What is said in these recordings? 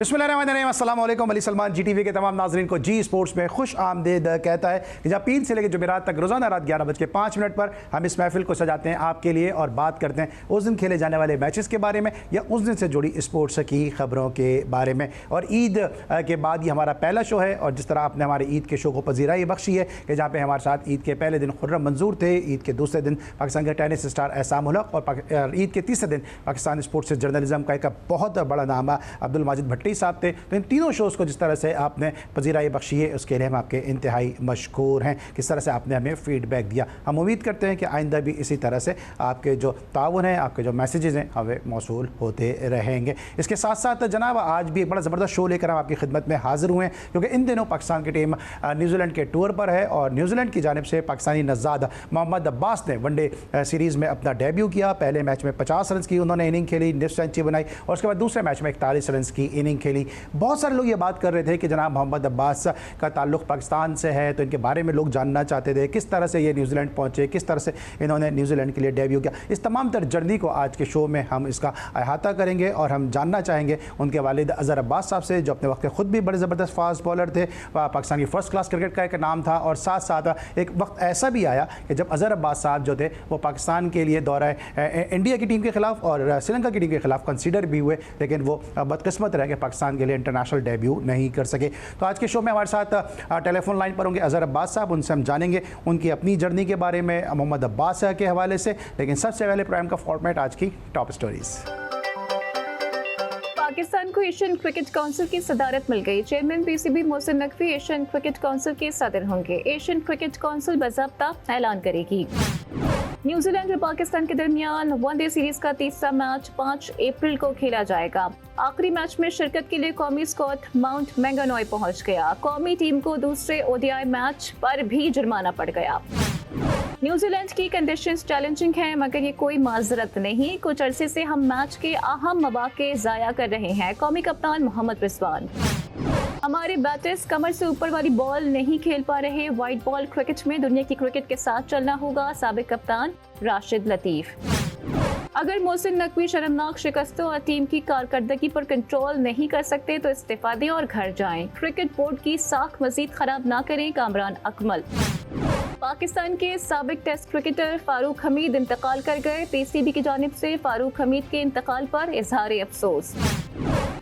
बिस्मिल्लाहिर्रहमानिर्रहीम, अस्सलाम वालेकुम। अली सलमान GTV के तमाम नाज़रीन को जी स्पोर्ट्स में खुश आमदीद कहता है कि जब पीर से लेकर जुमेरात तक रोज़ाना रात 11:05 पर हम इस महफिल को सजाते हैं आपके लिए और बात करते हैं उस दिन खेले जाने वाले मैचेस के बारे में या उस दिन से जुड़ी स्पोर्ट्स की खबरों के बारे में। और ईद के बाद ये हमारा पहला शो है और जिस तरह आपने हमारे ईद के शो को पजीराई बख्शी है कि जहाँ पर हमारे साथ ईद के पहले दिन खुर्रम मंजूर थे, ईद के दूसरे दिन पाकिस्तान के टेनिस स्टार एहसान उल हक और ईद के तीसरे दिन पाकिस्तान स्पोर्ट्स जर्नलिज्म का एक बहुत बड़ा नाम अब्दुल माजिद भट्टी साहब थे। तो इन तीनों शोज़ को जिस तरह से आपने पजीराई बख्शी है उसके लिए हम आपके इंतहाई मशकूर हैं। किस तरह से आपने हमें फ़ीडबैक दिया, हम उम्मीद करते हैं कि आइंदा भी इसी तरह से आपके जो ताउन है, आपके जो मैसेजेस हैं हमें मौसूल होते रहेंगे। इसके साथ साथ जनाब आज भी एक बड़ा ज़बरदस्त शो लेकर हम आपकी खिदमत में हाज़िर हुए हैं क्योंकि इन दिनों पाकिस्तान की टीम न्यूजीलैंड के टूर पर है और न्यूजीलैंड की जानिब से पाकिस्तानी नज़ाद मोहम्मद अब्बास ने वनडे सीरीज़ में अपना डेब्यू किया। पहले मैच में 50 रन की उन्होंने इनिंग खेली, निफ्ट सेंचुरी बनाई और उसके बाद दूसरे मैच में 41 रन की इनिंग खेली। बहुत सारे लोग ये बात कर रहे थे कि जनाब मोहम्मद अब्बास का ताल्लुक़ पाकिस्तान से है, तो इनके बारे में लोग जानना चाहते थे किस तरह से ये न्यूजीलैंड पहुँचे, किस तरह से इन्होंने न्यूजीलैंड के लिए डेब्यू किया। इस तमाम तर जर्नी को आज के शो में हम इसका अहाता करेंगे और हम जानना चाहेंगे उनके वालिद अज़हर अब्बास साहब से, जो अपने वक्त ख़ुद भी बड़े ज़बरदस्त फास्ट बॉलर थे, पाकिस्तान की फ़र्स्ट क्लास क्रिकेट का एक नाम था। और साथ साथ एक वक्त ऐसा भी आया कि जब अज़हर अब्बास साहब जो थे वो पाकिस्तान के लिए दौरा इंडिया की टीम के ख़िलाफ़ और श्रीलंका की टीम के ख़िलाफ़ कंसीडर भी हुए, लेकिन वो बदकिस्मत रह के पाकिस्तान के लिए इंटरनेशनल डेब्यू नहीं कर सके। तो आज के शो में हमारे साथ टेलीफोन लाइन पर होंगे अज़हर अब्बास साहब, उनसे हम जानेंगे उनकी अपनी जर्नी के बारे में मोहम्मद अब्बास के हवाले से। लेकिन सबसे पहले प्रोग्राम का फॉर्मेट आज की टॉप स्टोरीज। पाकिस्तान को एशियन क्रिकेट काउंसिल की सदारत मिल गई। Chairman PCB Mohsin Naqvi Asian cricket council के सदर होंगे। एशियन क्रिकेट काउंसिल बाज़ाब्ता ऐलान करेगी। न्यूजीलैंड और पाकिस्तान के दरमियान वनडे सीरीज का तीसरा मैच 5 अप्रैल को खेला जाएगा। आखिरी मैच में शिरकत के लिए कौमी स्क्वाड माउंट मैंगानॉय पहुंच गया। कौमी टीम को दूसरे ODI मैच पर भी जुर्माना पड़ गया। न्यूजीलैंड की कंडीशंस चैलेंजिंग हैं मगर ये कोई माजरत नहीं। कुछ अरसे से हम मैच के अहम मौके ज़ाया कर रहे हैं। कौमी कप्तान मोहम्मद रिजवान। हमारे बैटर्स कमर से ऊपर वाली बॉल नहीं खेल पा रहे। वाइड बॉल क्रिकेट में दुनिया की क्रिकेट के साथ चलना होगा। साबिक कप्तान राशिद लतीफ़। अगर मोहसिन नकवी शर्मनाक शिकस्तों और टीम की कारकर्दगी पर कंट्रोल नहीं कर सकते तो इस्तीफा दें और घर जाएं। क्रिकेट बोर्ड की साख मजीद खराब ना करें। कामरान अकमल। पाकिस्तान के साबिक टेस्ट क्रिकेटर फारूक हमीद इंतकाल कर गए। PCB की जानिब से फारूक हमीद के इंतकाल पर इजहार अफसोस।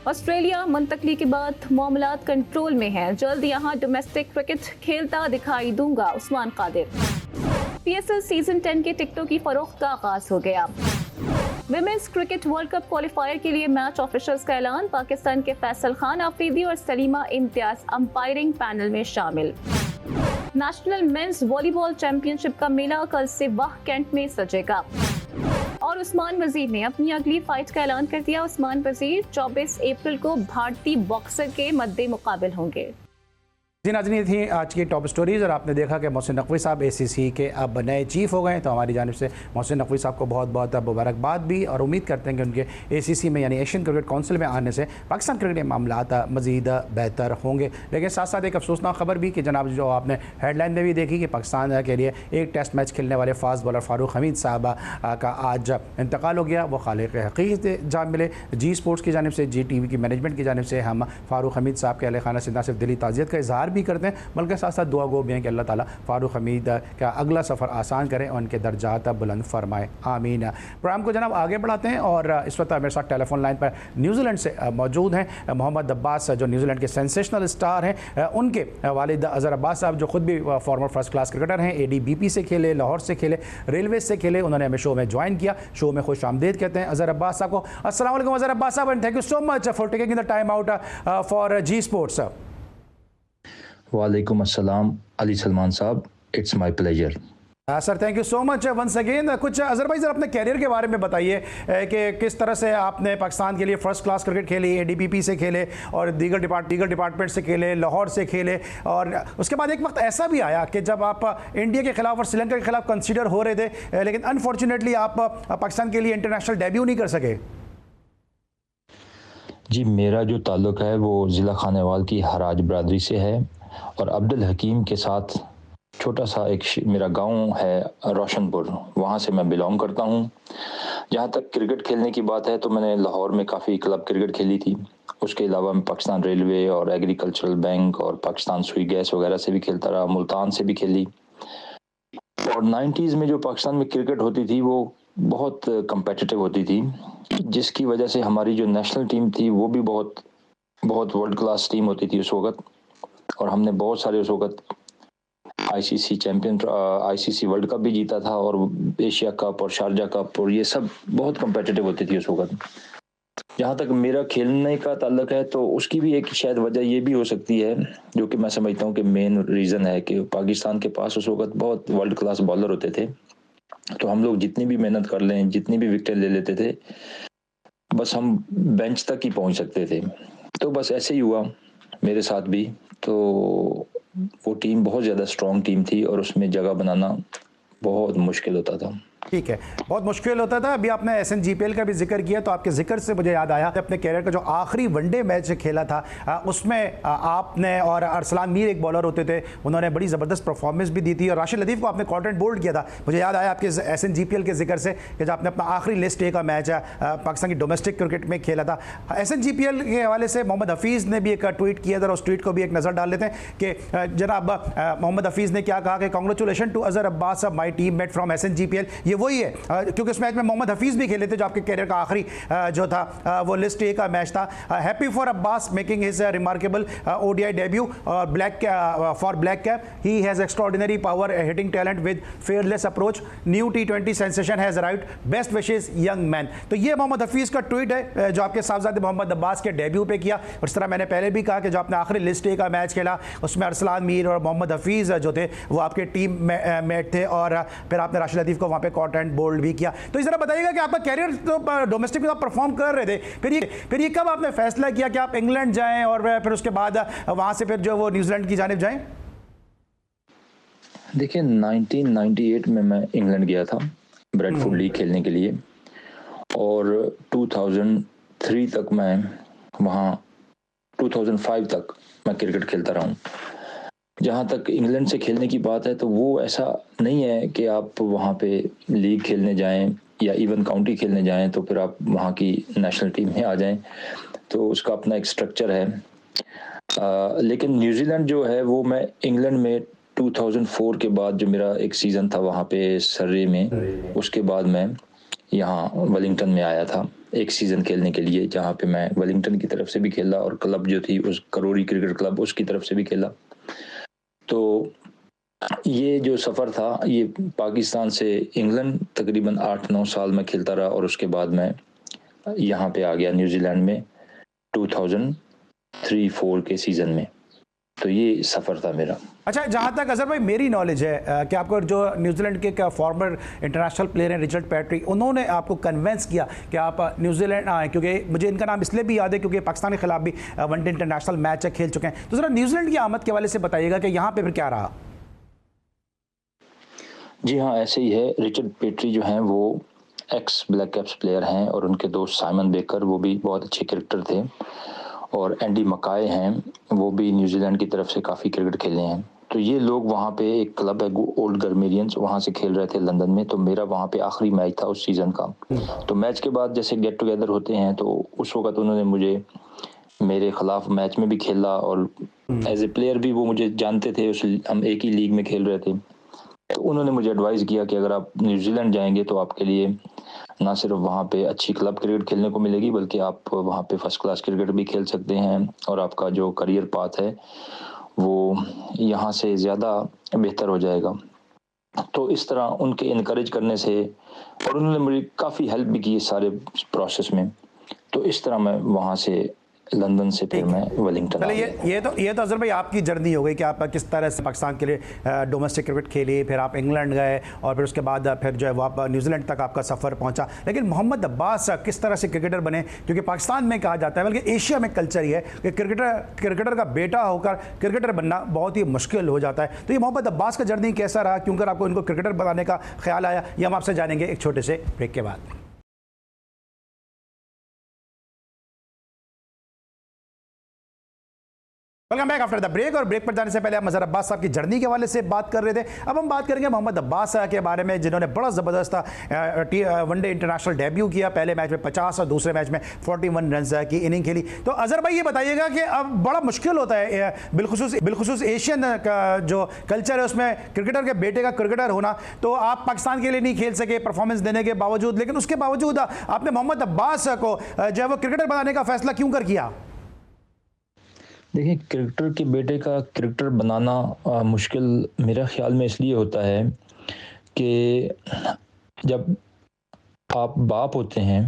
ऑस्ट्रेलिया मुंतकली के बाद मामलात कंट्रोल में हैं। जल्द यहाँ डोमेस्टिक क्रिकेट खेलता दिखाई दूंगा। उस्मान कादिर। PSL सीजन 10 के टिकटों की फरोख्त का आगाज हो गया। Women's cricket world cup qualifier के लिए मैच ऑफिशियल्स का ऐलान। पाकिस्तान के फैसल खान आफरीदी और सलीमा इम्तियाज अंपायरिंग पैनल में शामिल। नेशनल मेंस वॉलीबॉल चैंपियनशिप का मेला कल से वाह कैंट में सजेगा। और उस्मान वजीर ने अपनी अगली फाइट का ऐलान कर दिया। उस्मान वजीर 24 अप्रैल को भारतीय बॉक्सर के मद्दे मुकाबिल होंगे। जी नाज़रीन, थी आज की टॉप स्टोरीज़ और आपने देखा कि मोहसिन नकवी साहब ACC के अब नए चीफ़ हो गए। तो हमारी जानिब से मोहसिन नकवी साहब को बहुत बहुत मुबारकबाद भी और उम्मीद करते हैं कि उनके ACC में यानी एशियन क्रिकेट काउंसिल में आने से पाकिस्तान क्रिकेट के मामलात मज़ीद बेहतर होंगे। लेकिन साथ साथ एक अफसोसनाक खबर भी कि जनाब जो आपने हेडलाइन में भी देखी कि पाकिस्तान के लिए एक टेस्ट मैच खेलने वाले फास्ट बॉलर फारूक हमीद साहब का आज इंतकाल हो गया। वो खालिक हक़ीक़त जान मिले। जी स्पोर्ट्स की जानिब से, GTV की मैनेजमेंट की जानिब से हम फारूक हमीद साहब के अहले खाना से न सिर्फ दिली ताज़ियत का इजहार भी करते हैं बल्कि साथ साथ दुआ गो भी हैं कि अल्लाह ताला फारूक हमीद का अगला सफ़र आसान करें और उनके दर्जात बुलंद फरमाए, आमीन। प्रोग्राम को जनाब आगे बढ़ाते हैं और इस वक्त मेरे साथ टेलीफोन लाइन पर न्यूजीलैंड से मौजूद हैं मोहम्मद अब्बास, जो न्यूजीलैंड के सेंसेशनल स्टार हैं। उनके वालिद अज़हर अब्बास साहब जो ख़ुद भी फॉर्मर फर्स्ट क्लास क्रिकेटर हैं, ADBP से खेले, लाहौर से खेले, रेलवे से खेले। उन्होंने हमें शो में ज्वाइन किया। शो में खुश आमदीद कहते हैं अज़हर अब्बास साहब को। अस्सलाम वालेकुम अज़हर अब्बास साहब and thank you so much for taking the time out for G Sports. वालेकुम अस्सलाम अली सलमान साहब, it's my pleasure. Sir thank you so much once again. कुछ अज़हर भाई सर अपने कैरियर के बारे में बताइए कि किस तरह से आपने पाकिस्तान के लिए फ़र्स्ट क्लास क्रिकेट खेली, ADBP से खेले और दीगर डिपार्टमेंट से खेले, लाहौर से खेले और उसके बाद एक वक्त ऐसा भी आया कि जब आप इंडिया के ख़िलाफ़ और श्रीलंका के ख़िलाफ़ कंसीडर हो रहे थे लेकिन अनफॉर्चुनेटली आप पाकिस्तान के लिए इंटरनेशनल डेब्यू नहीं कर सके। जी, मेरा जो ताल्लुक़ है वो ज़िला खानेवाल की हराज बरादरी से है और अब्दुल हकीम के साथ छोटा सा एक मेरा गांव है रोशनपुर, वहाँ से मैं बिलोंग करता हूँ। जहाँ तक क्रिकेट खेलने की बात है तो मैंने लाहौर में काफ़ी क्लब क्रिकेट खेली थी। उसके अलावा मैं पाकिस्तान रेलवे और एग्रीकल्चरल बैंक और पाकिस्तान सुई गैस वगैरह से भी खेलता रहा, मुल्तान से भी खेली। और 90s में जो पाकिस्तान में क्रिकेट होती थी वो बहुत कम्पिटिटिव होती थी, जिसकी वजह से हमारी जो नेशनल टीम थी वो भी बहुत बहुत वर्ल्ड क्लास टीम होती थी उस वक्त। और हमने बहुत सारे उस वक्त आईसीसी वर्ल्ड कप भी जीता था और एशिया कप और शारजा कप, और ये सब बहुत कम्पिटिटिव होती थी उस वक्त। जहाँ तक मेरा खेलने का ताल्लुक है तो उसकी भी एक शायद वजह ये भी हो सकती है, जो कि मैं समझता हूँ कि मेन रीज़न है कि पाकिस्तान के पास उस वक्त बहुत वर्ल्ड क्लास बॉलर होते थे। तो हम लोग जितनी भी मेहनत कर लें, जितनी भी विकेट ले लेते थे, बस हम बेंच तक ही पहुँच सकते थे। तो बस ऐसे ही हुआ मेरे साथ भी। तो वो टीम बहुत ज़्यादा स्ट्रॉन्ग टीम थी और उसमें जगह बनाना बहुत मुश्किल होता था। ठीक है, बहुत मुश्किल होता था। अभी आपने SNGPL का भी जिक्र किया तो आपके जिक्र से मुझे याद आया अपने कैरियर का जो आखिरी वनडे मैच खेला था उसमें आपने और अरसलान मीर एक बॉलर होते थे, उन्होंने बड़ी ज़बरदस्त परफॉर्मेंस भी दी थी और राशिद लतीफ़ को आपने कॉन्टेंट बोल्ड किया था। मुझे याद आया आपके SNGPL के जिक्र से कि जब आपने अपना आखिरी लिस्ट ए का मैच पाकिस्तान की डोमेस्टिक क्रिकेट में खेला था। SNGPL के हवाले से मोहम्मद हफीज़ ने भी एक ट्वीट किया था, उस ट्वीट को भी एक नज़र डाल लेते हैं कि जनाब मोहम्मद हफीज़ ने क्या कहा कि congratulation to Azhar Abbas my team mate from SNGPL। ये वही है क्योंकि उस मैच में मोहम्मद हफीज़ भी खेले थे जो आपके कैरियर का आखिरी जो था वो लिस्ट ए का मैच था। Happy for Abbas making his remarkable ODI debut for black cap. He has extraordinary power, hitting talent with fearless approach. New T20 sensation has arrived, best wishes young man. तो ये मोहम्मद हफीज़ का tweet है जो आपके साहबजादे मोहम्मद अब्बास के debut पे किया। और इस तरह मैंने पहले भी कहा कि जो आपने आखिरी लिस्ट ए का मैच खेला उसमें अरसलान मीर और मोहम्मद हफीज़ जो थे वो आपके टीम मेट थे और फिर आपने राशिद लतीफ़ को वहाँ पे कॉन्टेंट बोल्ड भी किया। तो इस तरह बताइएगा कि आपका कैरियर तो डोमेस्टिक में आप परफॉर्म कर रहे थे, फिर ये कब आपने फैसला किया कि आप इंग्लैंड जाएं और फिर उसके बाद वहाँ से फिर जो वो न्यूजीलैंड की जानिब जाएं? देखिए 1998 में मैं इंग्लैंड गया था ब्रेडफोर्ड लीग खेलने के लिए और 2003 तक मैं वहाँ 2005 तक मैं क्रिकेट खेलता रहा हूँ। जहाँ तक इंग्लैंड से खेलने की बात है तो वो ऐसा नहीं है कि आप वहाँ पे लीग खेलने जाएं या इवन काउंटी खेलने जाएं तो फिर आप वहाँ की नेशनल टीम में आ जाएं, तो उसका अपना एक स्ट्रक्चर है। लेकिन न्यूजीलैंड जो है वो मैं इंग्लैंड में 2004 के बाद जो मेरा एक सीज़न था वहाँ पे सर्रे में, उसके बाद मैं यहाँ वेलिंगटन में आया था एक सीज़न खेलने के लिए, जहाँ पे मैं वेलिंगटन की तरफ से भी खेला और क्लब जो थी उस करोरी क्रिकेट क्लब उसकी तरफ से भी खेला। तो ये जो सफ़र था ये पाकिस्तान से इंग्लैंड तकरीबन 8-9 साल में खेलता रहा और उसके बाद मैं यहाँ पे आ गया न्यूजीलैंड में 2003-04 के सीज़न में। तो ये सफ़र था मेरा। अच्छा, जहाँ तक अजहर भाई मेरी नॉलेज है कि आपको जो न्यूजीलैंड के फॉर्मर इंटरनेशनल प्लेयर हैं रिचर्ड पैट्री, उन्होंने आपको कन्वेंस किया कि आप न्यूजीलैंड आएँ, क्योंकि मुझे इनका नाम इसलिए भी याद है क्योंकि पाकिस्तान के खिलाफ भी वनडे इंटरनेशनल मैच खेल चुके हैं। तो ज़रा न्यूजीलैंड की आमद के हवाले से बताइएगा कि यहाँ पर फिर क्या रहा? जी हाँ, ऐसे ही है। रिचर्ड पैट्री जो हैं वो एक्स ब्लैक कैप्स प्लेयर हैं और उनके दोस्त साइमन बेकर वो भी बहुत अच्छे क्रिकेटर थे, और एंडी मकाय हैं वो भी न्यूजीलैंड की तरफ से काफ़ी क्रिकेट खेले हैं। तो ये लोग वहाँ पे एक क्लब है ओल्ड गर्मेरियंस, वहाँ से खेल रहे थे लंदन में। तो मेरा वहाँ पे आखिरी मैच था उस सीज़न का। तो मैच के बाद जैसे गेट टुगेदर होते हैं तो उस वक्त उन्होंने मुझे मेरे खिलाफ मैच में भी खेला और एज ए प्लेयर भी वो मुझे जानते थे, हम एक ही लीग में खेल रहे थे। तो उन्होंने मुझे एडवाइस किया कि अगर आप न्यूजीलैंड जाएंगे तो आपके लिए ना सिर्फ वहाँ पे अच्छी क्लब क्रिकेट खेलने को मिलेगी बल्कि आप वहाँ पे फर्स्ट क्लास क्रिकेट भी खेल सकते हैं और आपका जो करियर पाथ है वो यहाँ से ज़्यादा बेहतर हो जाएगा। तो इस तरह उनके इनकरेज करने से, और उन्होंने मुझे काफ़ी हेल्प भी की इस सारे प्रोसेस में। तो इस तरह मैं वहाँ से लंदन से फिर मैं वेलिंगटन आ गया। ये तो अजहर भाई आपकी जर्नी हो गई कि आप किस तरह से पाकिस्तान के लिए डोमेस्टिक क्रिकेट खेली, फिर आप इंग्लैंड गए और फिर उसके बाद फिर जो है वो आप न्यूजीलैंड तक आपका सफ़र पहुंचा। लेकिन मोहम्मद अब्बास किस तरह से क्रिकेटर बने, क्योंकि पाकिस्तान में कहा जाता है बल्कि एशिया में कल्चर ही है कि क्रिकेटर का बेटा होकर क्रिकेटर बनना बहुत ही मुश्किल हो जाता है। तो ये मोहम्मद अब्बास का जर्नी कैसा रहा, क्योंकि आपको इनको क्रिकेटर बनाने का ख्याल आया, ये हम आपसे जानेंगे एक छोटे से ब्रेक के बाद। Welcome back after the break. और ब्रेक पर जाने से पहले हम मजहर अब्बास साहब की जर्नी के हवाले से बात कर रहे थे। अब हम बात करेंगे मोहम्मद अब्बास के बारे में, जिन्होंने बड़ा ज़बरदस्त वनडे इंटरनेशनल डेब्यू किया। पहले मैच में 50 और दूसरे मैच में 41 रन की इनिंग खेली। तो अजहर भाई ये बताइएगा कि अब बड़ा मुश्किल होता है बिलखुसूस एशियन का जो कल्चर है उसमें क्रिकेटर के बेटे का क्रिकेटर होना। तो आप पाकिस्तान के लिए नहीं खेल सके परफॉर्मेंस देने के बावजूद, लेकिन उसके बावजूद आपने मोहम्मद अब्बास को जो है वो क्रिकेटर बनाने का फैसला क्यों कर किया? देखिए, क्रिकेटर के बेटे का क्रिकेटर बनाना मुश्किल मेरे ख्याल में इसलिए होता है कि जब आप बाप होते हैं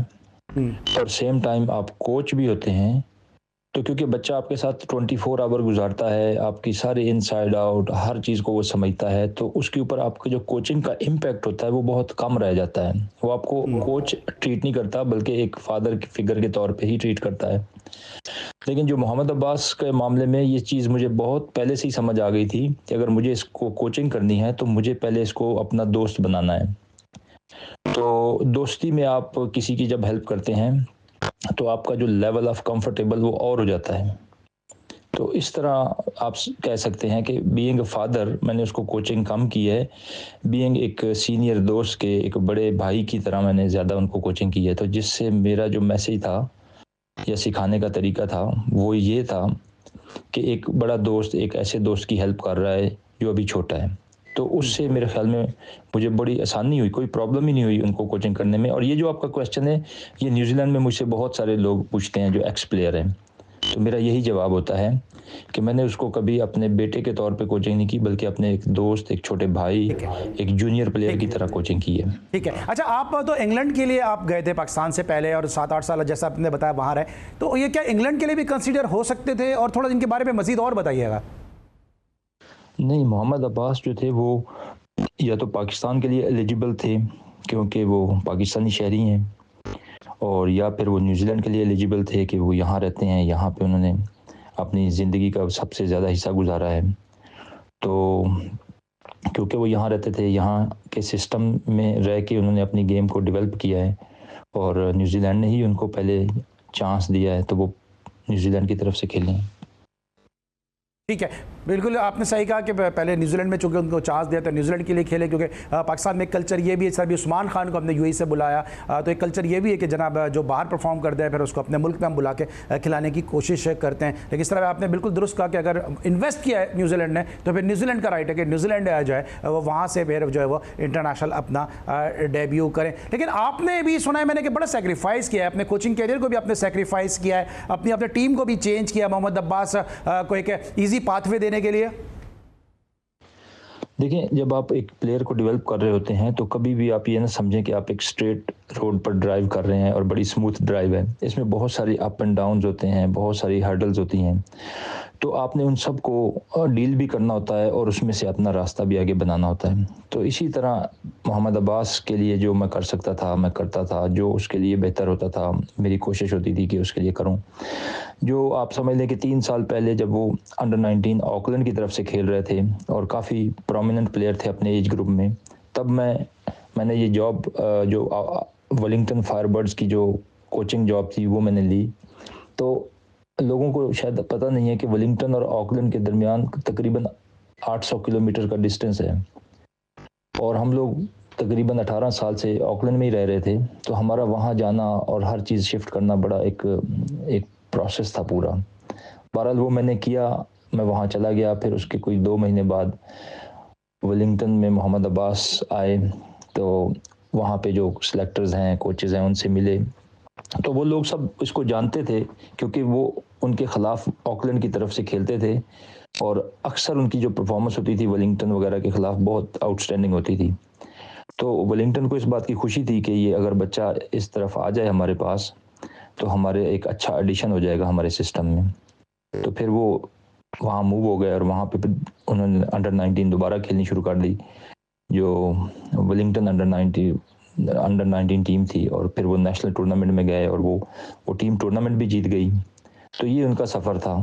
और सेम टाइम आप कोच भी होते हैं, तो क्योंकि बच्चा आपके साथ 24 आवर गुजारता है, आपकी सारी इनसाइड आउट हर चीज़ को वो समझता है, तो उसके ऊपर आपका जो कोचिंग का इम्पैक्ट होता है वो बहुत कम रह जाता है। वो आपको कोच ट्रीट नहीं करता बल्कि एक फादर की फिगर के तौर पे ही ट्रीट करता है। लेकिन जो मोहम्मद अब्बास के मामले में ये चीज़ मुझे बहुत पहले से ही समझ आ गई थी कि अगर मुझे इसको कोचिंग करनी है तो मुझे पहले इसको अपना दोस्त बनाना है। तो दोस्ती में आप किसी की जब हेल्प करते हैं तो आपका जो लेवल ऑफ कंफर्टेबल वो और हो जाता है। तो इस तरह आप कह सकते हैं कि बीइंग अ फादर मैंने उसको कोचिंग कम की है, बीइंग एक सीनियर दोस्त के एक बड़े भाई की तरह मैंने ज़्यादा उनको कोचिंग की है। तो जिससे मेरा जो मैसेज था या सिखाने का तरीका था वो ये था कि एक बड़ा दोस्त एक ऐसे दोस्त की हेल्प कर रहा है जो अभी छोटा है। तो उससे मेरे ख्याल में मुझे बड़ी आसानी हुई, कोई प्रॉब्लम ही नहीं हुई उनको कोचिंग करने में। और ये जो आपका क्वेश्चन है, ये न्यूजीलैंड में मुझसे बहुत सारे लोग पूछते हैं जो एक्स प्लेयर हैं, तो मेरा यही जवाब होता है कि मैंने उसको कभी अपने बेटे के तौर पे कोचिंग नहीं की, बल्कि अपने एक दोस्त, एक छोटे भाई, एक जूनियर प्लेयर की तरह कोचिंग की है। ठीक है। अच्छा, आप तो इंग्लैंड के लिए आप गए थे पाकिस्तान से पहले और 7-8 साल जैसा आपने बताया वहाँ रहे, तो ये क्या इंग्लैंड के लिए भी कंसीडर हो सकते थे? और थोड़ा इनके बारे में मजीद और बताइएगा। नहीं, मोहम्मद अब्बास जो थे वो या तो पाकिस्तान के लिए एलिजिबल थे क्योंकि वो पाकिस्तानी शहरी हैं, और या फिर वो न्यूजीलैंड के लिए एलिजिबल थे कि वो यहाँ रहते हैं, यहाँ पे उन्होंने अपनी ज़िंदगी का सबसे ज़्यादा हिस्सा गुजारा है। तो क्योंकि वो यहाँ रहते थे, यहाँ के सिस्टम में रह के उन्होंने अपनी गेम को डेवलप किया है और न्यूजीलैंड ने ही उनको पहले चांस दिया है, तो वो न्यूजीलैंड की तरफ से खेले हैं। ठीक है, बिल्कुल आपने सही कहा कि पहले न्यूजीलैंड में चूंकि उनको चांस दिया था न्यूजीलैंड के लिए खेले, क्योंकि पाकिस्तान में एक कल्चर ये भी है, सर भी उस्मान खान को हमने यूएई से बुलाया, तो एक कल्चर ये भी है कि जनाब जो बाहर परफॉर्म करते हैं फिर उसको अपने मुल्क में हम बुला के खिलाने की कोशिश करते हैं। लेकिन इस तरह आपने बिल्कुल दुरुस्त कहा कि अगर इन्वेस्ट किया है न्यूजीलैंड ने तो फिर न्यूजीलैंड का राइट है कि न्यूजीलैंड जो है वो वहाँ से फिर जो है वो इंटरनेशनल अपना डेब्यू करें। लेकिन आपने भी सुना है मैंने कि बड़ा सेक्रीफाइस किया है, अपने कोचिंग कैरियर को भी आपने सेक्रीफाइस किया है, अपनी टीम को भी चेंज किया मोहम्मद अब्बास को एक ईजी पाथवे देने के लिए। देखिए, जब आप एक प्लेयर को डेवलप कर रहे होते हैं तो कभी भी आप ये ना समझें कि आप एक स्ट्रेट रोड पर ड्राइव कर रहे हैं और बड़ी स्मूथ ड्राइव है। इसमें बहुत सारी अप एंड डाउन्स होते हैं, बहुत सारी हर्डल्स होती हैं, तो आपने उन सब को डील भी करना होता है और उसमें से अपना रास्ता भी आगे बनाना होता है। तो इसी तरह मोहम्मद अब्बास के लिए जो मैं कर सकता था मैं करता था, जो उसके लिए बेहतर होता था मेरी कोशिश होती थी कि उसके लिए करूं। जो आप समझ लें कि 3 साल पहले जब वो अंडर 19 ऑकलैंड की तरफ से खेल रहे थे और काफ़ी प्रोमिनेंट प्लेयर थे अपने एज ग्रुप में, तब मैंने ये जॉब जो वेलिंगटन फायरबर्ड्स की जो कोचिंग जॉब थी वो मैंने ली। तो लोगों को शायद पता नहीं है कि वेलिंगटन और ऑकलैंड के दरमियान तकरीबन 800 किलोमीटर का डिस्टेंस है, और हम लोग तकरीबन 18 साल से ऑकलैंड में ही रह रहे थे, तो हमारा वहाँ जाना और हर चीज़ शिफ्ट करना बड़ा एक प्रोसेस था पूरा। बहरहाल वो मैंने किया, मैं वहाँ चला गया। फिर उसके कोई 2 महीने बाद वेलिंगटन में मोहम्मद अब्बास आए, तो वहाँ पे जो सिलेक्टर्स हैं, कोचेज़ हैं, उनसे मिले, तो वो लोग सब इसको जानते थे क्योंकि वो उनके ख़िलाफ़ ऑकलैंड की तरफ से खेलते थे और अक्सर उनकी जो परफॉर्मेंस होती थी वेलिंगटन वगैरह के ख़िलाफ़ बहुत आउटस्टैंडिंग होती थी। तो वेलिंगटन को इस बात की खुशी थी कि ये अगर बच्चा इस तरफ आ जाए हमारे पास तो हमारे एक अच्छा एडिशन हो जाएगा हमारे सिस्टम में। तो फिर वो वहाँ मूव हो गए और वहाँ पे उन्होंने अंडर 19 दोबारा खेलनी शुरू कर दी, जो वेलिंगटन अंडर 19 टीम थी, और फिर वो नेशनल टूर्नामेंट में गए और वो टीम टूर्नामेंट भी जीत गई। तो ये उनका सफ़र था।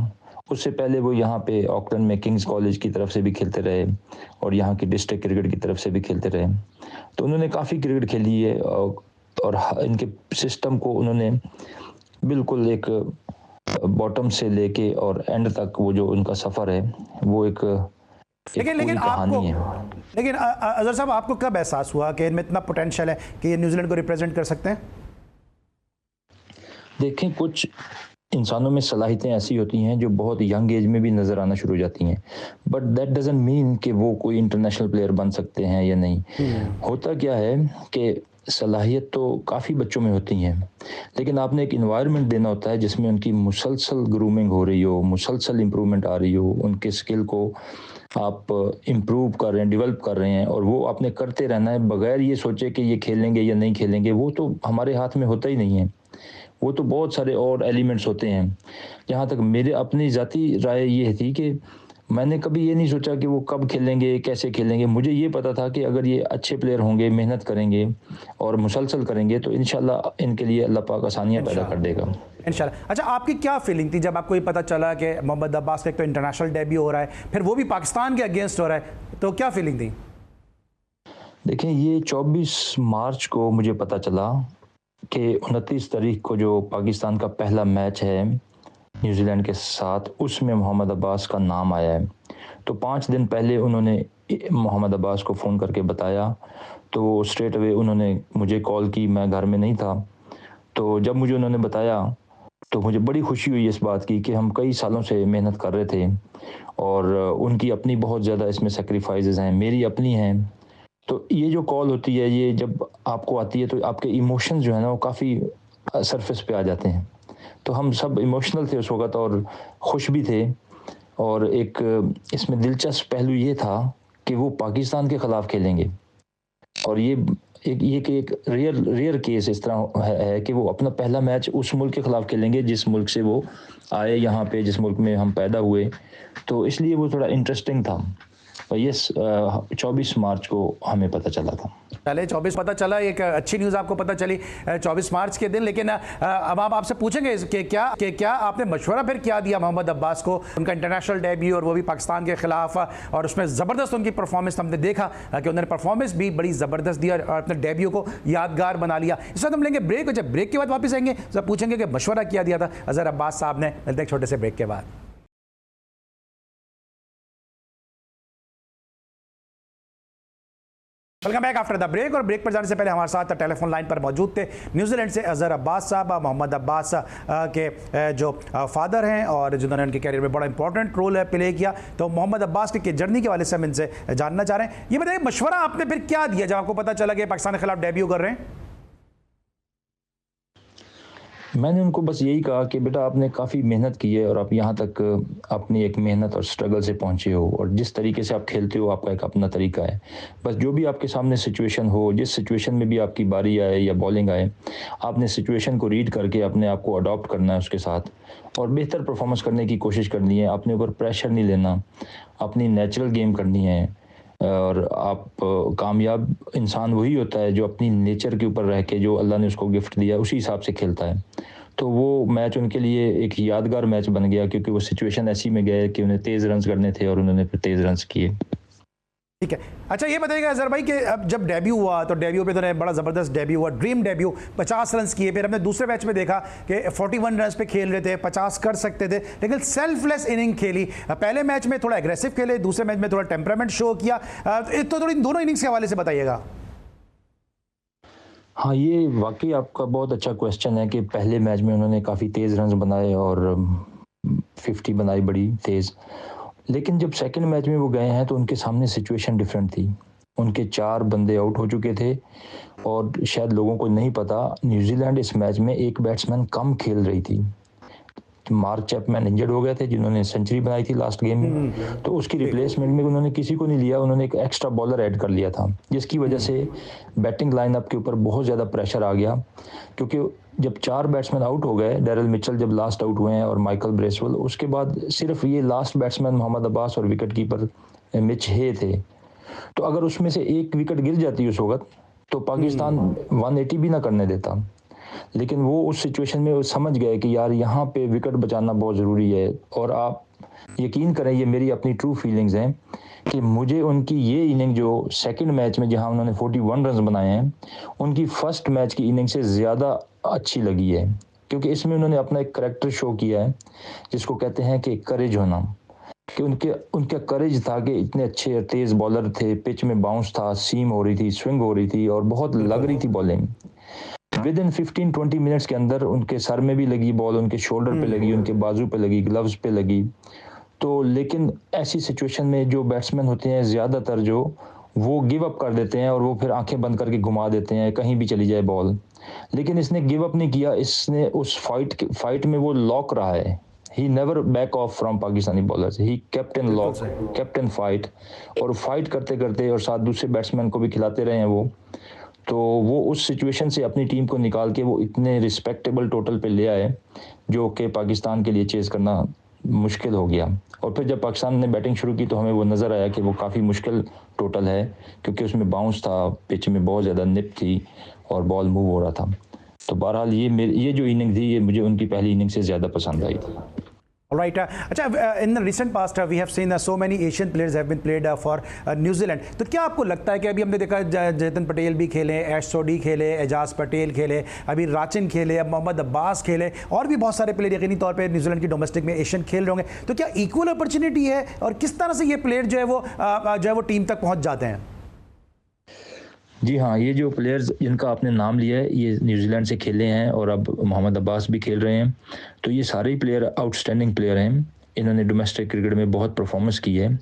उससे पहले वो यहाँ पे ऑकलैंड में किंग्स कॉलेज की तरफ से भी खेलते रहे और यहाँ की डिस्ट्रिक्ट क्रिकेट की तरफ से भी खेलते रहे। तो उन्होंने काफ़ी क्रिकेट खेली है और इनके सिस्टम को उन्होंने बिल्कुल एक बॉटम से लेके और एंड तक वो जो उनका सफ़र है वो एक लेकिन पूरी आपको कहानी है। लेकिन अजहर साहब, आपको कब एहसास हुआ कि इनमें इतना पोटेंशियल है कि ये न्यूजीलैंड को रिप्रेजेंट कर सकते हैं? देखें, कुछ इंसानों में सलाहियतें ऐसी होती हैं जो बहुत यंग एज में भी नज़र आना शुरू हो जाती हैं, बट दैट डजंट मीन कि वो कोई इंटरनेशनल प्लेयर बन सकते हैं या नहीं। होता क्या है कि सलाहियत तो काफ़ी बच्चों में होती हैं, लेकिन आपने एक इन्वायरमेंट देना होता है जिसमें उनकी मुसलसल ग्रूमिंग हो रही हो, मुसलसल इम्प्रूवमेंट आ रही हो, उनके स्किल को आप इम्प्रूव कर रहे हैं, डेवलप कर रहे हैं, और वो आपने करते रहना है बगैर ये सोचे कि ये खेलेंगे या नहीं खेलेंगे। वो तो हमारे हाथ में होता ही नहीं है, वो तो बहुत सारे और एलिमेंट्स होते हैं। जहाँ तक मेरे अपनी ज़ाती राय ये थी कि मैंने कभी ये नहीं सोचा कि वो कब खेलेंगे, कैसे खेलेंगे। मुझे ये पता था कि अगर ये अच्छे प्लेयर होंगे, मेहनत करेंगे और मुसलसल करेंगे तो इंशाल्लाह इनके लिए अल्लाह पाक आसानियाँ पैदा कर देगा इंशाल्लाह। अच्छा, आपकी क्या फीलिंग थी जब आपको ये पता चला कि मोहम्मद अब्बास का एक तो इंटरनेशनल डेब्यू हो रहा है, फिर वो भी पाकिस्तान के अगेंस्ट हो रहा है, तो क्या फीलिंग थी? देखें, ये 24 मार्च को मुझे पता चला कि 29 तारीख को जो पाकिस्तान का पहला मैच है न्यूजीलैंड के साथ, उसमें मोहम्मद अब्बास का नाम आया है। तो 5 दिन पहले उन्होंने मोहम्मद अब्बास को फ़ोन करके बताया, तो स्ट्रेट अवे उन्होंने मुझे कॉल की, मैं घर में नहीं था। तो जब मुझे उन्होंने बताया तो मुझे बड़ी खुशी हुई इस बात की कि हम कई सालों से मेहनत कर रहे थे और उनकी अपनी बहुत ज़्यादा इसमें सेक्रीफाइसेस हैं, मेरी अपनी हैं। तो ये जो कॉल होती है, ये जब आपको आती है तो आपके इमोशंस जो है ना वो काफ़ी सरफेस पे आ जाते हैं। तो हम सब इमोशनल थे उस वक़्त और खुश भी थे। और एक इसमें दिलचस्प पहलू ये था कि वो पाकिस्तान के ख़िलाफ़ खेलेंगे, और ये एक रेयर केस इस तरह है कि वो अपना पहला मैच उस मुल्क के ख़िलाफ़ खेलेंगे जिस मुल्क से वो आए यहाँ पे, जिस मुल्क में हम पैदा हुए। तो इसलिए वो थोड़ा इंटरेस्टिंग था। और ये 24 मार्च को हमें पता चला था। चले 24 पता चला, एक अच्छी न्यूज़ आपको पता चली 24 मार्च के दिन। लेकिन अब आप आपसे पूछेंगे कि क्या आपने मशवरा फिर क्या दिया मोहम्मद अब्बास को, उनका इंटरनेशनल डेब्यू और वो भी पाकिस्तान के खिलाफ, और उसमें ज़बरदस्त उनकी परफॉर्मेंस हमने देखा कि उन्होंने परफॉर्मेंस भी बड़ी ज़बरदस्त दी और अपने डेब्यू को यादगार बना लिया। इस वक्त हम लेंगे ब्रेक, और जब ब्रेक के बाद वापस आएंगे तो पूछेंगे कि मशवरा क्या दिया था अजहर अब्बास साहब ने। मिलते हैं छोटे से ब्रेक के बाद। Welcome back after the break. और ब्रेक पर जाने से पहले हमारे साथ टेलीफोन लाइन पर मौजूद थे न्यूजीलैंड से अजहर अब्बास साहब, मोहम्मद अब्बास के जो फादर हैं और जिन्होंने उनके कैरियर में बड़ा इंपॉर्टेंट रोल प्ले किया। तो मोहम्मद अब्बास की जर्नी के वाले से हम इनसे जानना चाह रहे हैं। ये बताइए, मशवरा आपने फिर क्या दिया जब आपको पता चला कि पाकिस्तान के खिलाफ डेब्यू कर रहे हैं? मैंने उनको बस यही कहा कि बेटा, आपने काफ़ी मेहनत की है और आप यहाँ तक अपनी एक मेहनत और स्ट्रगल से पहुँचे हो, और जिस तरीके से आप खेलते हो आपका एक अपना तरीका है। बस जो भी आपके सामने सिचुएशन हो, जिस सिचुएशन में भी आपकी बारी आए या बॉलिंग आए, आपने सिचुएशन को रीड करके अपने आप को अडॉप्ट करना है उसके साथ, और बेहतर परफॉर्मेंस करने की कोशिश करनी है। अपने ऊपर प्रेशर नहीं लेना, अपनी नेचुरल गेम करनी है। और आप कामयाब इंसान वही होता है जो अपनी नेचर के ऊपर रह के, जो अल्लाह ने उसको गिफ्ट दिया उसी हिसाब से खेलता है। तो वो मैच उनके लिए एक यादगार मैच बन गया, क्योंकि वो सिचुएशन ऐसी में गए कि उन्हें तेज़ रन्स करने थे और उन्होंने फिर तेज़ रन्स किए। ठीक है। अच्छा, ये बताइएगा अजहर भाई कि अब जब डेब्यू हुआ तो डेब्यू पे तो बड़ा ज़बरदस्त डेब्यू हुआ, ड्रीम डेब्यू, 50 रन किए। फिर हमने दूसरे मैच में देखा कि 41 रन पे खेल रहे थे, 50 कर सकते थे, लेकिन सेल्फलेस इनिंग खेली। पहले मैच में थोड़ा एग्रेसिव खेले, दूसरे मैच में थोड़ा टेम्परामेंट शो किया। तो थोड़ी दोनों इनिंग्स के हवाले से बताइएगा। हाँ, ये वाकई आपका बहुत अच्छा क्वेश्चन है कि पहले मैच में उन्होंने काफ़ी तेज़ रन्स बनाए और 50 बनाई बड़ी तेज़। लेकिन जब सेकंड मैच में वो गए हैं तो उनके सामने सिचुएशन डिफरेंट थी। उनके 4 बंदे आउट हो चुके थे और शायद लोगों को नहीं पता, न्यूजीलैंड इस मैच में एक बैट्समैन कम खेल रही थी। मार्क चैपमैन इंजर्ड हो गए थे जिन्होंने सेंचुरी बनाई थी लास्ट गेम में, तो उसकी रिप्लेसमेंट में उन्होंने किसी को नहीं लिया, उन्होंने एक एक्स्ट्रा बॉलर ऐड कर लिया था, जिसकी वजह से बैटिंग लाइनअप के ऊपर बहुत ज़्यादा प्रेशर आ गया। क्योंकि जब 4 बैट्समैन आउट हो गए, डेरिल मिचेल जब लास्ट आउट हुए हैं और माइकल ब्रेसवेल, उसके बाद सिर्फ ये लास्ट बैट्समैन मोहम्मद अब्बास और विकेट कीपर मिच हे थे। तो अगर उसमें से एक विकेट गिर जाती उस वक्त तो पाकिस्तान 180 भी ना करने देता। लेकिन वो उस सिचुएशन में वो समझ गए कि यार यहाँ पे विकेट बचाना बहुत ज़रूरी है। और आप यकीन करें, ये मेरी अपनी ट्रू फीलिंग्स हैं कि मुझे उनकी ये इनिंग जो सेकंड मैच में जहाँ उन्होंने 41 रन बनाए हैं, उनकी फर्स्ट मैच की इनिंग से ज़्यादा अच्छी लगी है। क्योंकि इसमें उन्होंने अपना एक करैक्टर शो किया है जिसको कहते हैं कि करेज होना, कि उनका करेज था कि इतने अच्छे तेज बॉलर थे, पिच में बाउंस था, सीम हो रही थी, स्विंग हो रही थी और बहुत लग रही थी बॉलिंग। विद इन 15-20 मिनट्स के अंदर उनके सर में भी लगी बॉल, उनके शोल्डर पे लगी, उनके बाजू पे लगी, ग्लव्स पे लगी। तो लेकिन ऐसी सिचुएशन में जो बैट्समैन होते हैं ज़्यादातर जो वो गिव अप कर देते हैं और वो फिर आंखें बंद करके घुमा देते हैं कहीं भी चली जाए बॉल। लेकिन इसने गिव अप नहीं किया, इसने उस फाइट में वो लॉक रहा है। He never back of from Pakistani bowlers, he kept in lock, kept in fight, और फाइट करते करते और साथ दूसरे बैट्समैन को भी खिलाते रहे हैं वो। तो वो उस सिचुएशन से अपनी टीम को निकाल के वो इतने रिस्पेक्टेबल टोटल पे ले आए जो कि पाकिस्तान के लिए चेज़ करना मुश्किल हो गया। और फिर जब पाकिस्तान ने बैटिंग शुरू की तो हमें वो नज़र आया कि वो काफ़ी मुश्किल टोटल है, क्योंकि उसमें बाउंस था, पिच में बहुत ज़्यादा निप थी और बॉल मूव हो रहा था। तो बहरहाल ये जो इनिंग थी ये मुझे उनकी पहली इनिंग से ज़्यादा पसंद आई थी। All right. In the recent past, we have seen so many Asian players have been played for New Zealand. तो क्या आपको लगता है कि अभी हमने देखा जतिन पटेल भी खेले, ऐश सोडी खेले, एजाज पटेल खेले, अभी राचिन खेले, अब मोहम्मद अब्बास खेले, और भी बहुत सारे प्लेयर यकीनी तौर पे न्यूजीलैंड की डोमेस्टिक में एशियन खेल रहे होंगे, तो क्या इक्वल अपॉर्चुनिटी है और किस तरह से ये प्लेयर जो है वो टीम तक पहुंच जाते हैं? जी हाँ, ये जो प्लेयर्स जिनका आपने नाम लिया है ये न्यूजीलैंड से खेले हैं और अब मोहम्मद अब्बास भी खेल रहे हैं। तो ये सारे ही प्लेयर आउटस्टैंडिंग प्लेयर हैं, इन्होंने डोमेस्टिक क्रिकेट में बहुत परफॉर्मेंस की है,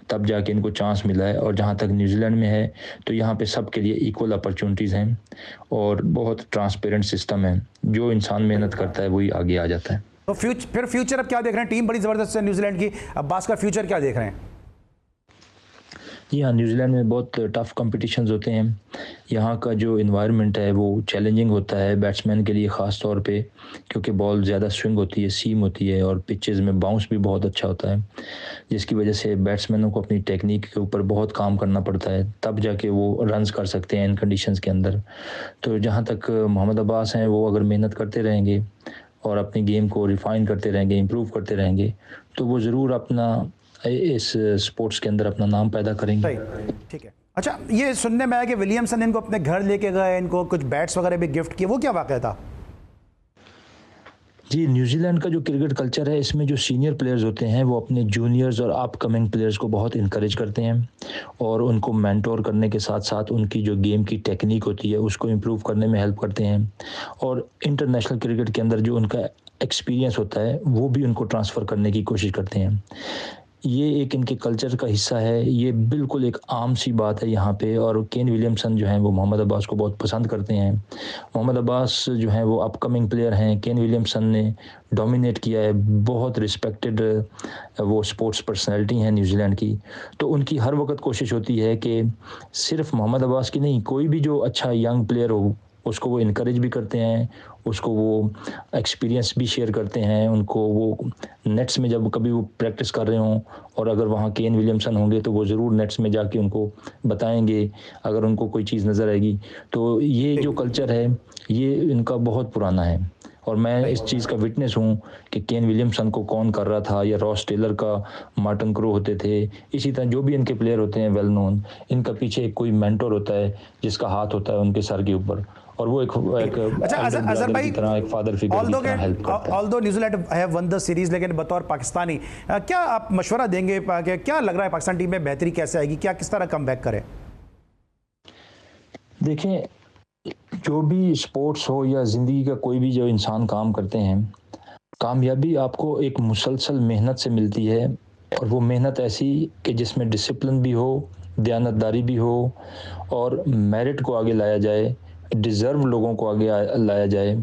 तब जाके इनको चांस मिला है। और जहाँ तक न्यूजीलैंड में है तो यहाँ पे सब के लिए इक्वल अपॉर्चुनिटीज़ हैं और बहुत ट्रांसपेरेंट सिस्टम है, जो इंसान मेहनत करता है वही आगे आ जाता है। तो फ्यूचर अब क्या देख रहे हैं? टीम बड़ी ज़बरदस्त है न्यूजीलैंड की, अब्बास का फ्यूचर क्या देख रहे हैं? जी हाँ, न्यूजीलैंड में बहुत टफ कॉम्पिटिशन्स होते हैं। यहाँ का जो इन्वायरमेंट है वो चैलेंजिंग होता है बैट्समैन के लिए ख़ास तौर पे, क्योंकि बॉल ज़्यादा स्विंग होती है, सीम होती है और पिचेस में बाउंस भी बहुत अच्छा होता है, जिसकी वजह से बैट्समैनों को अपनी टेक्निक के ऊपर बहुत काम करना पड़ता है, तब जाके वो रन्स कर सकते हैं इन कंडीशंस के अंदर। तो जहाँ तक मोहम्मद अब्बास हैं, वो अगर मेहनत करते रहेंगे और अपनी गेम को रिफ़ाइन करते रहेंगे, इम्प्रूव करते रहेंगे, तो वो ज़रूर अपना इस स्पोर्ट्स के अंदर अपना नाम पैदा करेंगे। ठीक है। अच्छा, ये सुनने में आया कि विलियमसन इनको अपने घर लेके गए, इनको कुछ बैट्स वगैरह भी गिफ्ट किए, वो क्या वाक़या था? जी, न्यूजीलैंड का जो क्रिकेट कल्चर है इसमें जो सीनियर प्लेयर्स होते हैं वो अपने जूनियर्स और अपकमिंग प्लेयर्स को बहुत इनकरेज करते हैं और उनको मेंटोर करने के साथ साथ उनकी जो गेम की टेक्निक होती है उसको इम्प्रूव करने में हेल्प करते हैं। और इंटरनेशनल क्रिकेट के अंदर जो उनका एक्सपीरियंस होता है वो भी उनको ट्रांसफ़र करने की कोशिश करते हैं। ये एक इनके कल्चर का हिस्सा है, ये बिल्कुल एक आम सी बात है यहाँ पे। और केन विलियमसन जो हैं वो मोहम्मद अब्बास को बहुत पसंद करते हैं। मोहम्मद अब्बास जो हैं वो अपकमिंग प्लेयर हैं, केन विलियमसन ने डोमिनेट किया है, बहुत रिस्पेक्टेड वो स्पोर्ट्स पर्सनैलिटी हैं न्यूजीलैंड की। तो उनकी हर वक्त कोशिश होती है कि सिर्फ मोहम्मद अब्बास की नहीं, कोई भी जो अच्छा यंग प्लेयर हो उसको वो इनकरेज भी करते हैं, उसको वो एक्सपीरियंस भी शेयर करते हैं, उनको वो नेट्स में जब कभी वो प्रैक्टिस कर रहे हों और अगर वहाँ केन विलियमसन होंगे तो वो ज़रूर नेट्स में जाके उनको बताएंगे अगर उनको कोई चीज़ नज़र आएगी। तो ये जो कल्चर है ये इनका बहुत पुराना है और मैं इस चीज़ का विटनेस हूँ कि केन विलियमसन को कौन कर रहा था, या रॉस टेलर का मार्टिन क्रो होते थे, इसी तरह जो भी इनके प्लेयर होते हैं वेल नोन, इनका पीछे कोई मेंटर होता है जिसका हाथ होता है उनके सर के ऊपर और वो एक अच्छा, अजहर भाई, की तरह एक फादर फिगर की तरह हेल्प करता है। Although New Zealand have one the series, लेकिन बतौर पाकिस्तानी क्या आप मशवरा देंगे, क्या लग रहा है पाकिस्तान टीम में बेहतरी कैसे आएगी, क्या किस तरह कम बैक करें? देखें, जो भी स्पोर्ट्स हो या ज़िंदगी का कोई भी जो इंसान काम करते हैं, कामयाबी आपको एक मुसलसल मेहनत से मिलती है और वो मेहनत ऐसी कि जिसमें डिसिप्लिन भी हो, दयानतदारी भी हो और मेरिट को आगे लाया जाए, डिज़र्व लोगों को आगे लाया जाए।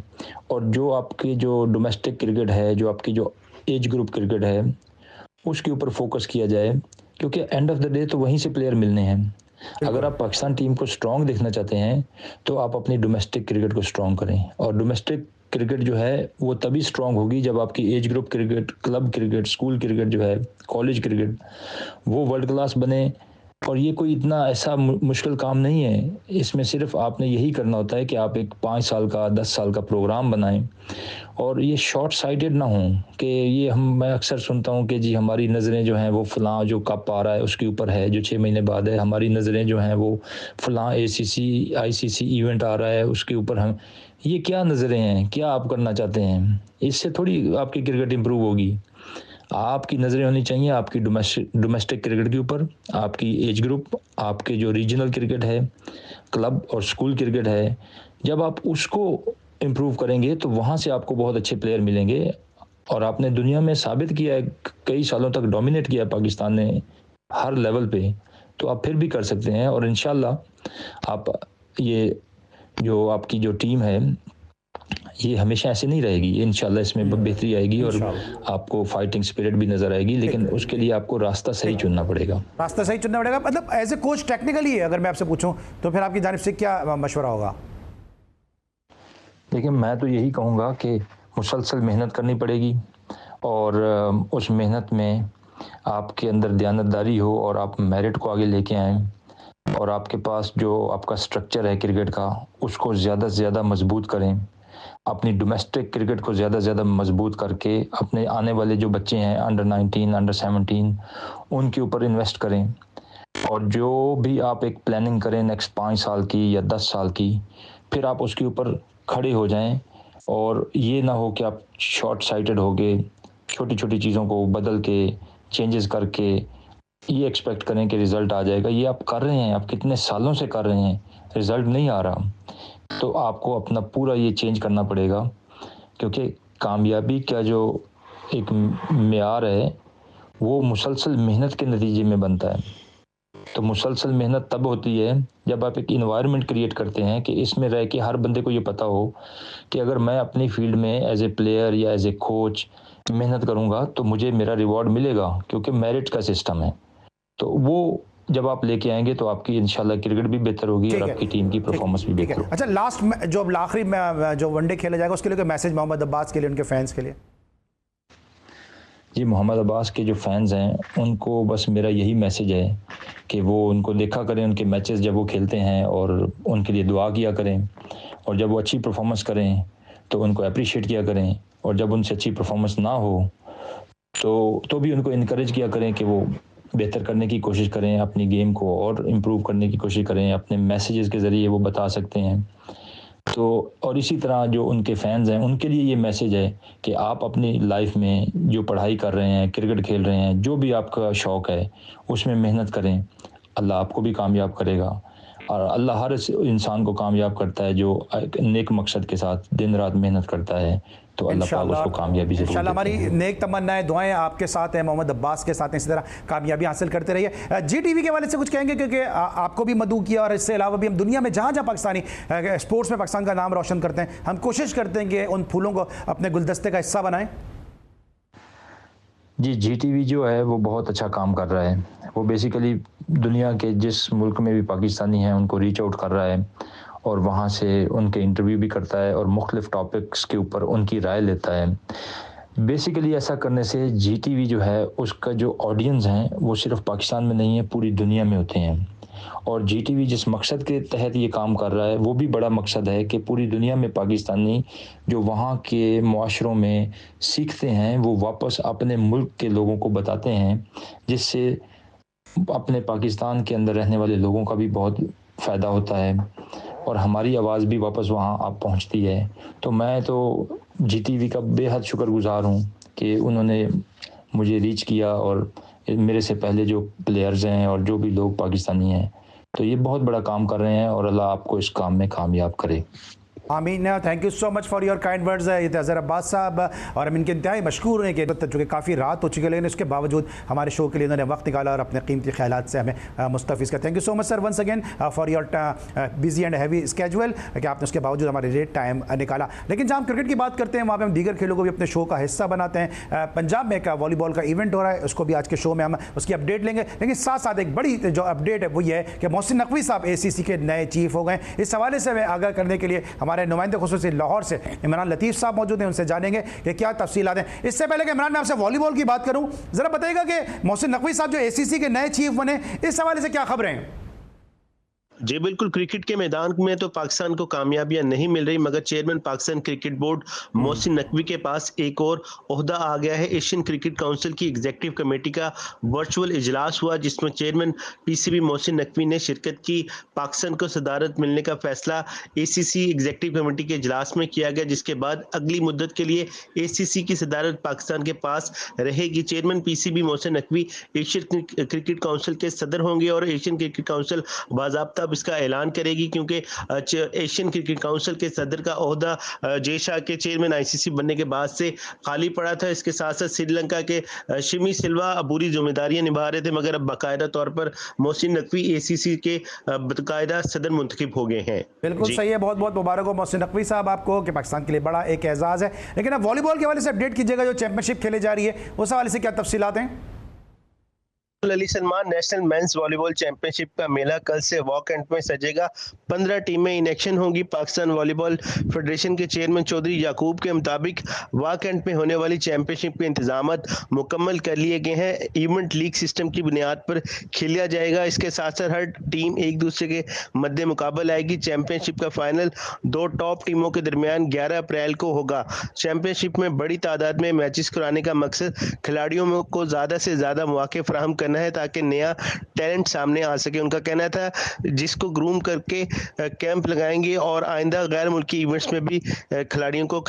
और जो आपकी जो डोमेस्टिक क्रिकेट है, जो आपकी जो एज ग्रुप क्रिकेट है, उसके ऊपर फोकस किया जाए, क्योंकि एंड ऑफ द डे तो वहीं से प्लेयर मिलने हैं। अगर आप पाकिस्तान टीम को स्ट्रॉन्ग देखना चाहते हैं तो आप अपनी डोमेस्टिक क्रिकेट को स्ट्रॉन्ग करें और डोमेस्टिक क्रिकेट जो है वो तभी स्ट्रॉन्ग होगी जब आपकी age group cricket, club cricket, school cricket जो है, कॉलेज क्रिकेट, वो वर्ल्ड क्लास बने और ये कोई इतना ऐसा मुश्किल काम नहीं है। इसमें सिर्फ आपने यही करना होता है कि आप एक 5 साल का 10 साल का प्रोग्राम बनाएं और ये शॉर्ट साइटेड ना हो कि मैं अक्सर सुनता हूँ कि जी हमारी नज़रें जो हैं वो फ़लाँ जो कप आ रहा है उसके ऊपर है जो 6 महीने बाद है, हमारी नज़रें जो हैं वो फ़लाँ ACC ICC इवेंट आ रहा है उसके ऊपर। हम ये क्या नज़रें हैं, क्या आप करना चाहते हैं? इससे थोड़ी आपकी क्रिकेट इम्प्रूव होगी। आपकी नज़रें होनी चाहिए आपकी डोमेस्टिक क्रिकेट के ऊपर, आपकी एज ग्रुप, आपके जो रीजनल क्रिकेट है, क्लब और स्कूल क्रिकेट है। जब आप उसको इम्प्रूव करेंगे तो वहाँ से आपको बहुत अच्छे प्लेयर मिलेंगे। और आपने दुनिया में साबित किया है, कई सालों तक डोमिनेट किया पाकिस्तान ने हर लेवल पे, तो आप फिर भी कर सकते हैं। और इंशाल्लाह आप ये जो आपकी जो टीम है ये हमेशा ऐसे नहीं रहेगी, ये इंशाल्लाह इसमें बेहतरी आएगी और आपको फाइटिंग स्पिरिट भी नजर आएगी। लेकिन उसके लिए आपको रास्ता सही चुनना पड़ेगा। रास्ता सही चुनना पड़ेगा मतलब एज ए कोच टेक्निकली अगर मैं आपसे पूछूं तो फिर आपकी जानिब से क्या मशवरा होगा? देखिए, मैं तो यही कहूँगा कि मुसलसल मेहनत करनी पड़ेगी और उस मेहनत में आपके अंदर दयानतदारी हो और आप मेरिट को आगे लेके आएँ और आपके पास जो आपका स्ट्रक्चर है क्रिकेट का उसको ज़्यादा से ज़्यादा मजबूत करें। अपनी डोमेस्टिक क्रिकेट को ज़्यादा से ज़्यादा मजबूत करके अपने आने वाले जो बच्चे हैं अंडर 19 अंडर 17 उनके ऊपर इन्वेस्ट करें। और जो भी आप एक प्लानिंग करें नेक्स्ट 5 साल की या 10 साल की, फिर आप उसके ऊपर खड़े हो जाएं और ये ना हो कि आप शॉर्ट साइटेड हो गए, छोटी छोटी चीज़ों को बदल के चेंजेस करके ये एक्सपेक्ट करें कि रिज़ल्ट आ जाएगा। ये आप कर रहे हैं, आप कितने सालों से कर रहे हैं, रिज़ल्ट नहीं आ रहा, तो आपको अपना पूरा ये चेंज करना पड़ेगा। क्योंकि कामयाबी का जो एक मेयार है वो मुसलसल मेहनत के नतीजे में बनता है। तो मुसलसल मेहनत तब होती है जब आप एक इन्वायरमेंट क्रिएट करते हैं कि इसमें रह के हर बंदे को ये पता हो कि अगर मैं अपनी फील्ड में एज ए प्लेयर या एज ए कोच मेहनत करूंगा तो मुझे मेरा रिवॉर्ड मिलेगा, क्योंकि मेरिट का सिस्टम है। तो वो जब आप लेके आएंगे तो आपकी इंशाल्लाह क्रिकेट भी बेहतर होगी और आपकी टीम की परफॉर्मेंस भी बेहतर होगी। अच्छा, लास्ट में जो आखिरी में जो वनडे खेला जाएगा उसके लिए मैसेज मोहम्मद अब्बास के लिए, उनके फैंस के लिए? जी, मोहम्मद अब्बास के जो फैंस हैं उनको बस मेरा यही मैसेज है कि वो उनको देखा करें, उनके मैचेस जब वो खेलते हैं और उनके लिए दुआ किया करें और जब वो अच्छी परफॉर्मेंस करें तो उनको अप्रिशिएट किया करें और जब उनसे अच्छी परफॉर्मेंस ना हो तो भी उनको इनकरेज किया करें कि वो बेहतर करने की कोशिश करें, अपनी गेम को और इम्प्रूव करने की कोशिश करें। अपने मैसेजेस के ज़रिए वो बता सकते हैं। तो और इसी तरह जो उनके फैंस हैं उनके लिए ये मैसेज है कि आप अपनी लाइफ में जो पढ़ाई कर रहे हैं, क्रिकेट खेल रहे हैं, जो भी आपका शौक़ है उसमें मेहनत करें। अल्लाह आपको भी कामयाब करेगा और अल्लाह हर इंसान को कामयाब करता है जो एक नेक मकसद के साथ दिन रात मेहनत करता है। तो अल्लाह पाक उसको कामयाबी ज़रूर देता है। हमारी नेक तमन्नाएं दुआएं आपके साथ हैं, मोहम्मद अब्बास के साथ हैं, इसी तरह कामयाबी हासिल करते रहिए। GTV के वाले से कुछ कहेंगे क्योंकि आपको भी मदऊ किया और इससे अलावा भी हम दुनिया में जहाँ जहाँ पाकिस्तानी स्पोर्ट्स में पाकिस्तान का नाम रोशन करते हैं, हम कोशिश करते हैं कि उन फूलों को अपने गुलदस्ते का हिस्सा बनाएं। जी, GTV जो है वो बहुत अच्छा काम कर रहा है। वो बेसिकली दुनिया के जिस मुल्क में भी पाकिस्तानी हैं उनको रीच आउट कर रहा है और वहाँ से उनके इंटरव्यू भी करता है और मुख्तलिफ टॉपिक्स के ऊपर उनकी राय लेता है। बेसिकली ऐसा करने से GTV जो है उसका जो ऑडियंस हैं वो सिर्फ पाकिस्तान में नहीं है, पूरी दुनिया में होते हैं। और GTV जिस मकसद के तहत ये काम कर रहा है वो भी बड़ा मकसद है कि पूरी दुनिया में पाकिस्तानी जो वहाँ के मुआशरों में सीखते हैं वो वापस अपने मुल्क के लोगों को बताते हैं, जिससे अपने पाकिस्तान के अंदर रहने वाले लोगों का भी बहुत फ़ायदा होता है और हमारी आवाज़ भी वापस वहाँ आप पहुँचती है। तो मैं तो GTV का बेहद शुक्रगुज़ार हूँ कि उन्होंने मुझे रीच किया और मेरे से पहले जो प्लेयर्स हैं और जो भी लोग पाकिस्तानी हैं, तो ये बहुत बड़ा काम कर रहे हैं और अल्लाह आपको इस काम में कामयाब करे। आमीन। Thank you so much for your kind words. ये थे अज़हर अब्बास साहब और हम इनके इंतहाई मशकूर हैं कि चूँकि काफ़ी रात हो चुकी है लेकिन इसके बावजूद हमारे शो के लिए उन्होंने वक्त निकाला और अपने कीमती ख्यालात से हमें मुस्तफ़िज़ का। Thank you so much sir once again for your busy and heavy schedule कि आपने उसके बावजूद हमारे लिए टाइम निकाला। लेकिन जहाँ हम क्रिकेट की बात करते हैं वहाँ पर हम दीगर खेलों को भी अपने शो का हिस्सा बनाते हैं। पंजाब में एक वॉलीबॉल का इवेंट हो रहा है, उसको भी आज के शो में हम उसकी अपडेट लेंगे। लेकिन साथ साथ एक बड़ी जो अपडेट है वो ये है कि मोहसिन नकवी साहब ACC के नए चीफ हो गए। इस हवाले से हमें आगाह करने के लिए हमारे हमारे नुमाइंदे खुसूसी लाहौर से इमरान लतीफ़ साहब मौजूद हैं, उनसे जानेंगे कि क्या तफसीलात हैं। इससे पहले कि इमरान मैं आपसे वॉलीबॉल की बात करूं, ज़रा बताइएगा कि मोहसिन नकवी साहब जो ACC के नए चीफ बने, इस हवाले से क्या खबरें हैं? जी बिल्कुल, क्रिकेट के मैदान में तो पाकिस्तान को कामयाबियां नहीं मिल रही, मगर chairman Pakistan cricket board Mohsin Naqvi के पास एक और ओहदा आ गया है। एशियन क्रिकेट काउंसिल की एग्जीक्यूटिव कमेटी का वर्चुअल इजलास हुआ, जिसमें चेयरमैन PCB मोहसिन नकवी ने शिरकत की। पाकिस्तान को सदारत मिलने का फैसला ACC एग्जीक्यूटिव कमेटी के इजलास में किया गया, जिसके बाद अगली मुद्दत के लिए ACC की सदारत पाकिस्तान के पास रहेगी। Chairman PCB Mohsin Naqvi Asian cricket council के सदर होंगे और एशियन क्रिकेट काउंसिल बाज़ाब्ता अब इसका ऐलान करेगी, क्योंकि एशियन क्रिकेट काउंसिल के सदर का ओहदा जय शाह के चेयरमैन ICC बनने के बाद से खाली पड़ा था। इसके साथ साथ श्रीलंका के शिमी सिल्वा बुरी जिम्मेदारियां निभा रहे थे, मगर अब बाकायदा तौर पर मोहसिन नकवी ACC के बाकायदा सदर मुंतखब हो गए हैं। बिल्कुल सही है, बहुत बहुत मुबारक हो मोहसिन नकवी साहब आपको कि पाकिस्तान के लिए बड़ा एक एजाज़ है। लेकिन अब वॉलीबॉल के हवाले से अपडेट कीजिएगा, जो चैंपियनशिप खेले जा रही है उस हवाले से क्या तफसीलात हैं? Ali Salman national men's volleyball championship का मेला कल से वॉक एंड में सजेगा। 15 टीमें इन एक्शन होंगी। पाकिस्तान वॉलीबॉल फेडरेशन के चेयरमैन चौधरी याकूब के मुताबिक वॉक एंड में होने वाली चैंपियनशिप के इंतजाम मुकम्मल कर लिए गए हैं। इवेंट लीग सिस्टम की बुनियाद पर खेला जाएगा। इसके साथ साथ हर टीम एक दूसरे के मद्दे मुकाबल आएगी। चैंपियनशिप का फाइनल 2 टॉप टीमों के दरमियान 11 अप्रैल को होगा। चैंपियनशिप में बड़ी तादाद में मैचेस कराने का मकसद खिलाड़ियों को ज़्यादा से ज़्यादा मौके फराहम करना है, ताकि नया टैलेंट सामने आ सके। उनका कहना था जिसको ग्रूम करके कैंप लगाएंगे और आइंदा गैर मुल्की इवेंट्स में भी खिलाड़ियों को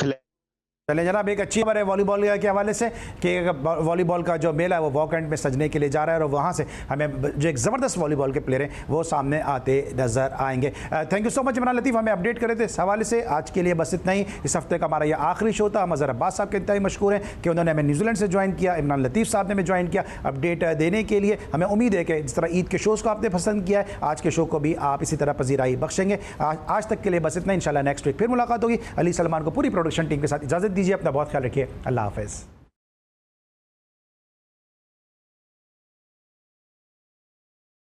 चले जनाब, एक अच्छी खबर है वॉलीबॉल के हवाले से कि वॉलीबॉल का जो मेला है वो वॉक एंड में सजने के लिए जा रहा है और वहाँ से हमें जो एक ज़बरदस्त वॉलीबॉल के प्लेयर हैं वो सामने आते नज़र आएंगे। Thank you so much Imran Latif, हमें अपडेट करे थे इस हवाले से। आज के लिए बस इतना ही। इस हफ्ते का हमारा यह आखिरी शो था। हम अज़हर अब्बास साहब के इंतहाई मशहूर हैं कि उन्होंने हमें न्यूजीलैंड से ज्वाइन किया, इमरान लतीफ़ साहब ने हमें ज्वाइन किया अपडेट देने के लिए। हमें उम्मीद है कि जिस तरह ईद के शोज़ को आपने पसंद किया है, आज के शो को भी आप इसी तरह पजीराई बख्शेंगे। आज तक के लिए बस इतना। इंशाल्लाह नेक्स्ट वीक फिर मुलाकात होगी। अली सलमान को पूरी प्रोडक्शन टीम के साथ इजाज़त दीजिए। अपना बहुत ख्याल रखिए। अल्लाह हाफ़िज़।